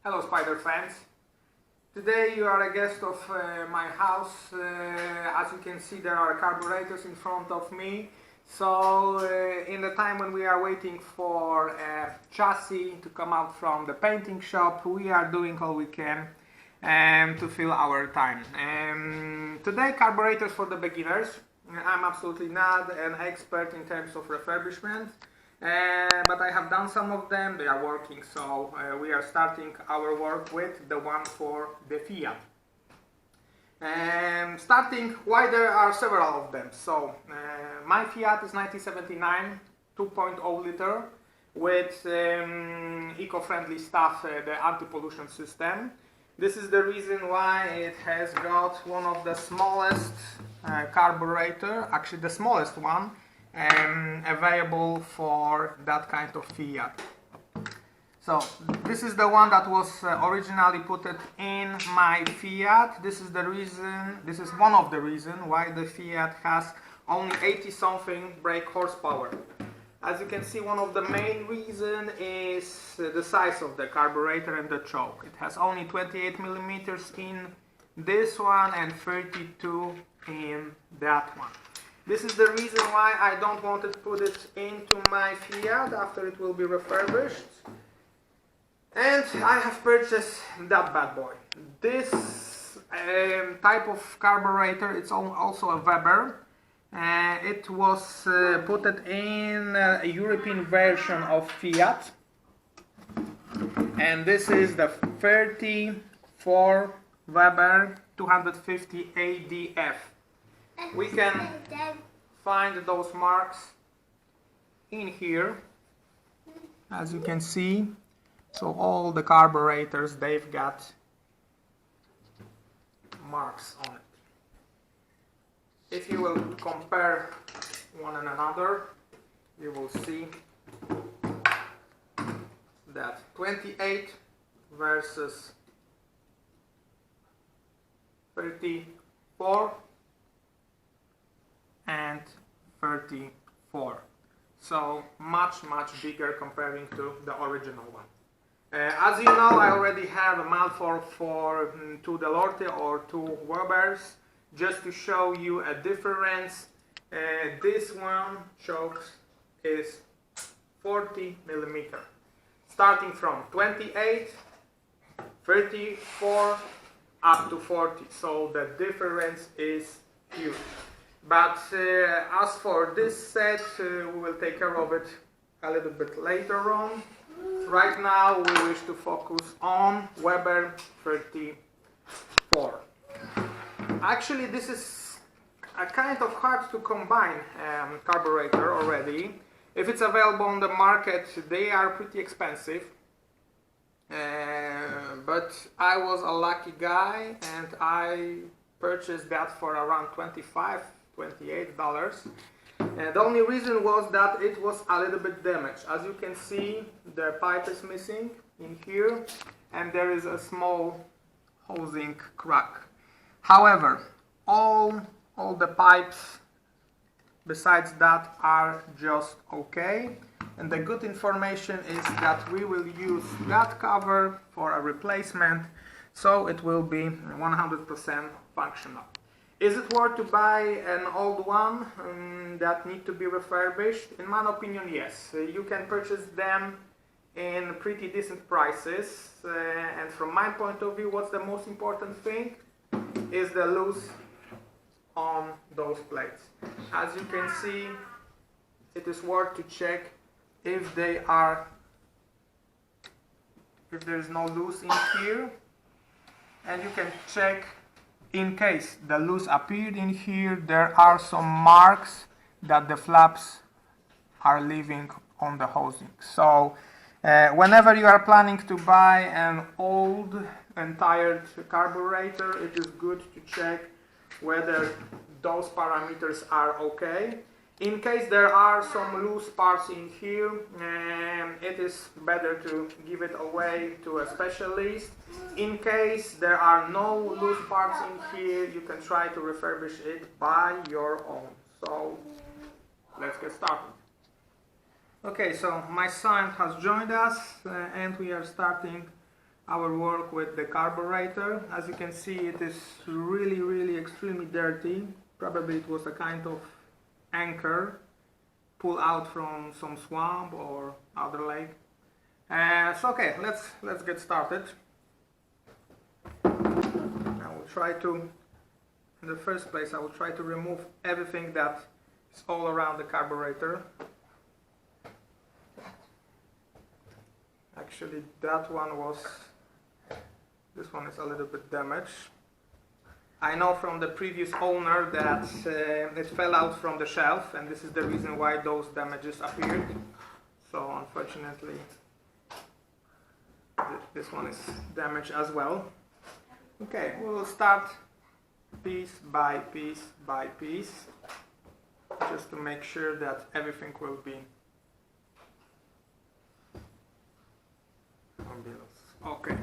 Hello Spider fans. Today you are a guest of my house. As you can see, there are carburetors in front of me. So in the time when we are waiting for a chassis to come out from the painting shop, we are doing all we can to fill our time. Today, carburetors for the beginners. I'm absolutely not an expert in terms of refurbishment. But I have done some of them, they are working, so we are starting our work with the one for the Fiat. Starting, why there are several of them. So my Fiat is 1979 2.0 liter with eco-friendly stuff, the anti-pollution system. This is the reason why it has got one of the smallest carburetor, actually the smallest one, available for that kind of Fiat. So this is the one that was originally put in my Fiat. This is the reason, this is one of the reasons why the Fiat has only 80 something brake horsepower. As you can see, one of the main reasons is the size of the carburetor and the choke. It has only 28 millimeters in this one and 32 in that one. This is the reason why I don't want to put it into my Fiat after it will be refurbished. And I have purchased that bad boy. This type of carburetor, it's also a Weber. It was put in a European version of Fiat. And this is the 34 Weber 250 ADF. We can find those marks in here, as you can see. So all the carburetors, they've got marks on it. If you will compare one and another, you will see that 28 versus 34 and 34. So much bigger comparing to the original one. As you know, I already have a manifold for 2 Delorte or 2 Webers. Just to show you a difference, this one chokes is 40 millimeter, starting from 28, 34 up to 40. So the difference is huge. But as for this set, we will take care of it a little bit later on. Right now we wish to focus on Weber 34. Actually, this is a kind of hard to combine carburetor already. If it's available on the market, they are pretty expensive. But I was a lucky guy and I purchased that for around $28. The only reason was that it was a little bit damaged. As you can see, the pipe is missing in here and there is a small hosing crack. However, all the pipes besides that are just okay. And the good information is that we will use that cover for a replacement, so it will be 100% functional. Is it worth to buy an old one that need to be refurbished? In my opinion, yes. You can purchase them in pretty decent prices. And from my point of view, what's the most important thing is the loose on those plates. As you can see, it is worth to check if there is no loose in here, and you can check in case the loose appeared in here. There are some marks that the flaps are leaving on the hosing. So whenever you are planning to buy an old and tired carburetor, it is good to check whether those parameters are okay. In case there are some loose parts in here, it is better to give it away to a specialist. In case there are no loose parts in here, you can try to refurbish it by your own. So let's get started. Okay, so my son has joined us and we are starting our work with the carburetor. As you can see, it is really extremely dirty. Probably it was a kind of anchor pulled out from some swamp or other lake. So okay, let's get started. I will try to, in the first place, I will try to remove everything that is all around the carburetor. Actually, that one was, this one is a little bit damaged. I know from the previous owner that it fell out from the shelf, and this is the reason why those damages appeared. So unfortunately, this one is damaged as well. Okay, we will start piece by piece by piece, just to make sure that everything will be on bills. Okay.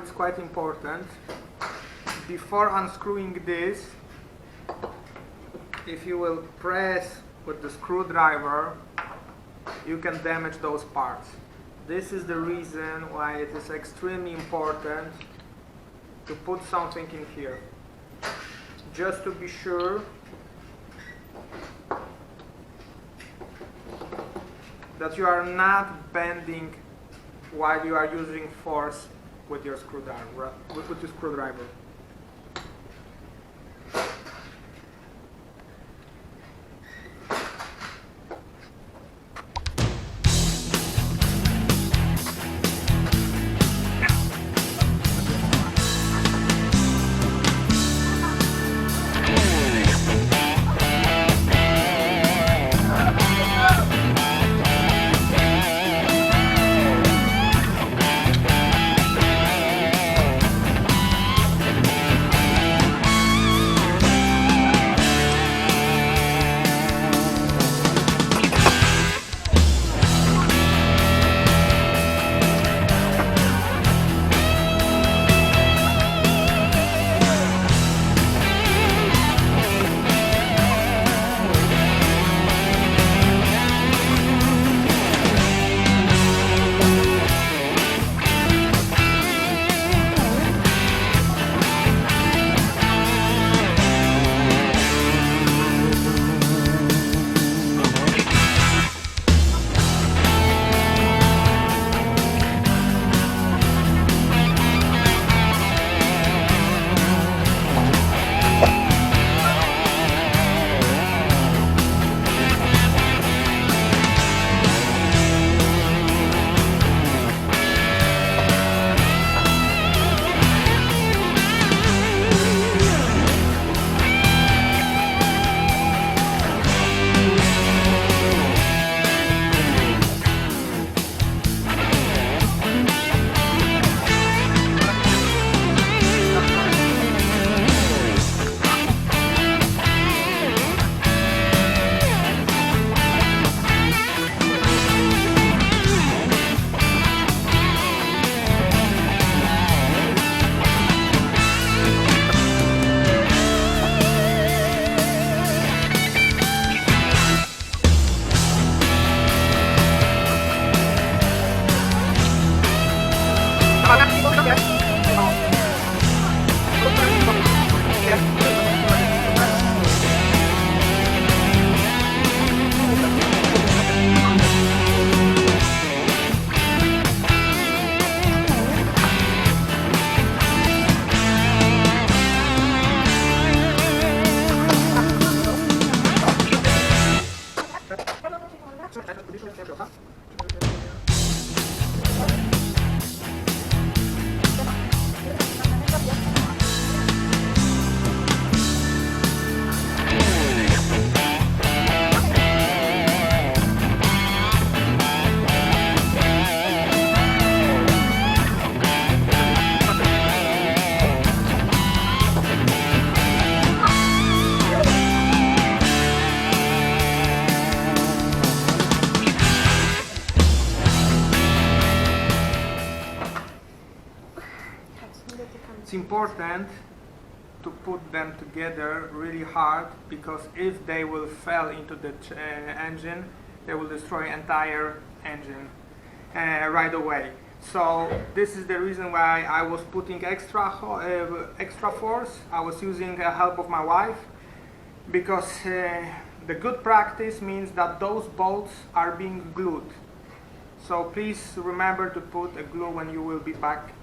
it's quite important. Before unscrewing this, if you will press with the screwdriver, you can damage those parts. This is the reason why it is extremely important to put something in here, just to be sure that you are not bending while you are using force with your screwdriver. It's important to put them together really hard, because if they will fall into the engine, they will destroy entire engine right away. So this is the reason why I was putting extra force. I was using the help of my wife, because the good practice means that those bolts are being glued. So please remember to put a glue when you will be back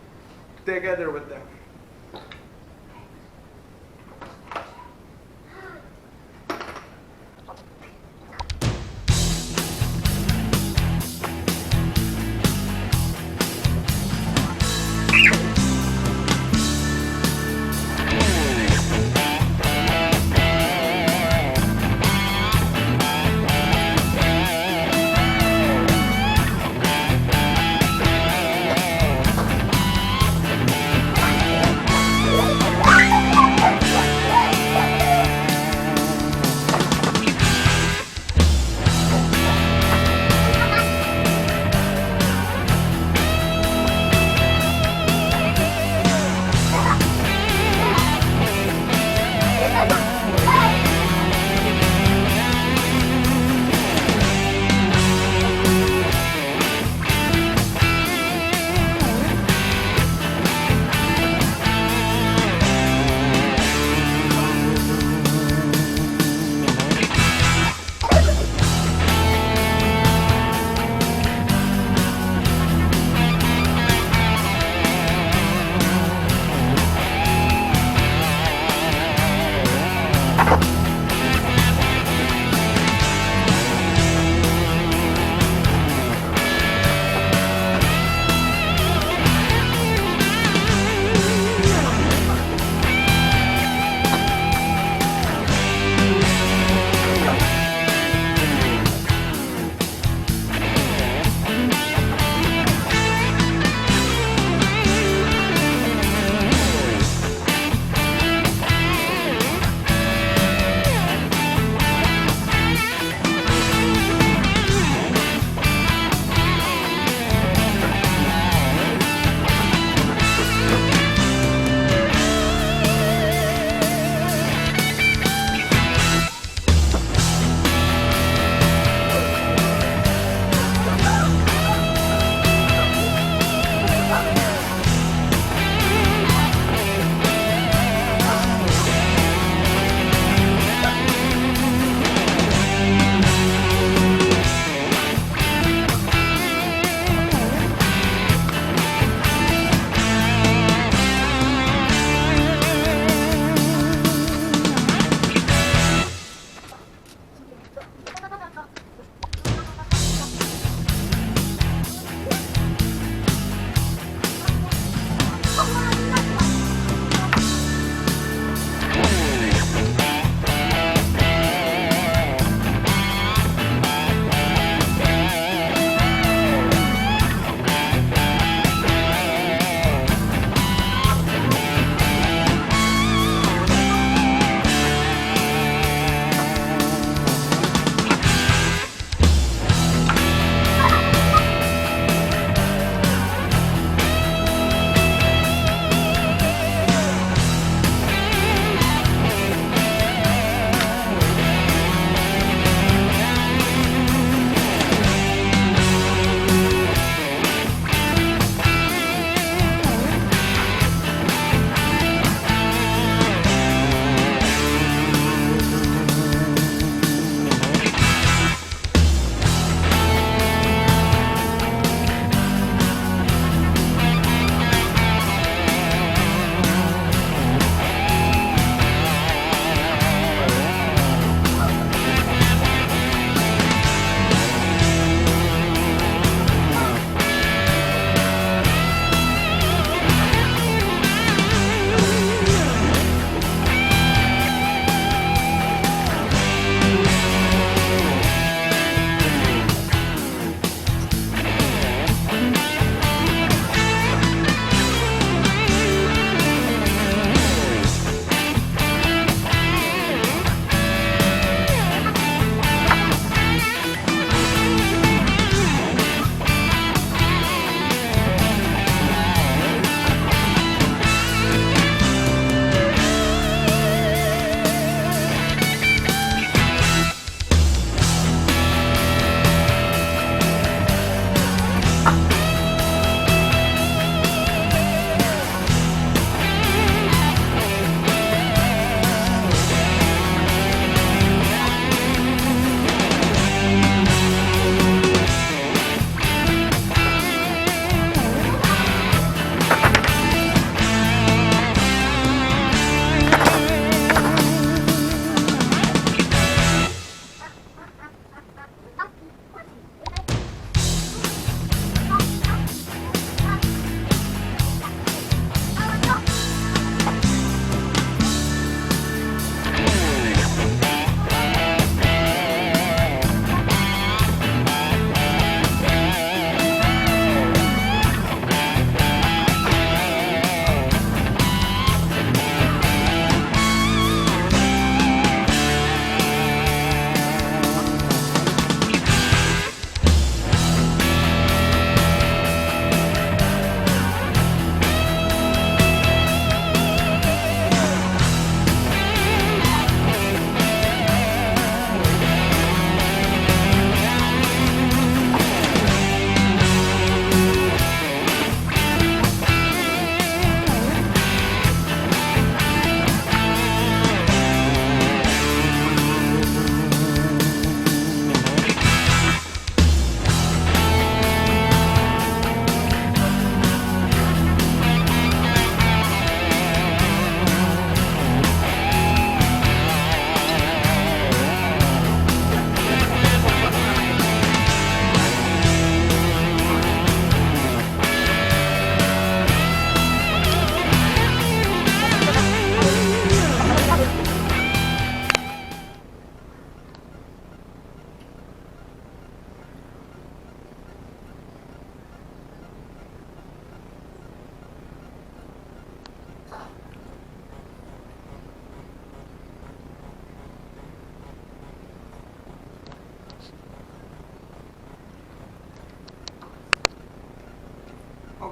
together with them.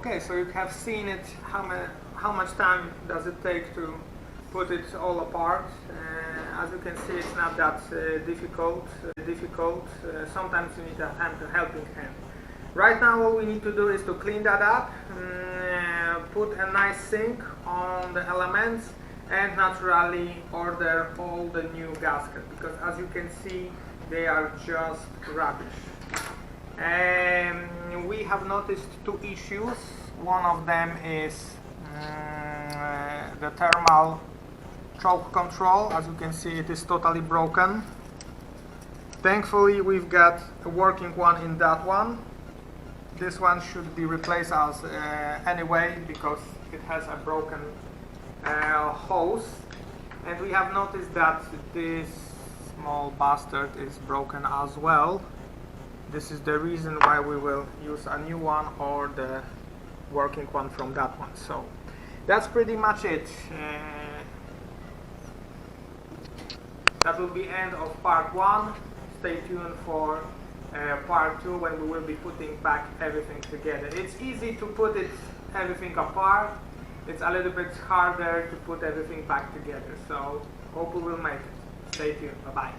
Okay, so you have seen it. How much time does it take to put it all apart? As you can see, it's not that difficult. Sometimes you need a helping hand. Right now, all we need to do is to clean that up, put a nice sink on the elements, and naturally order all the new gaskets, because as you can see, they are just rubbish. We have noticed two issues. One of them is the thermal choke control. As you can see, it is totally broken. Thankfully, we've got a working one in that one. This one should be replaced as anyway, because it has a broken hose. And we have noticed that this small bastard is broken as well. This is the reason why we will use a new one or the working one from that one. So that's pretty much it. That will be end of part 1. Stay tuned for part 2, when we will be putting back everything together. It's easy to put everything apart. It's a little bit harder to put everything back together. So hope we will make it. Stay tuned. Bye bye.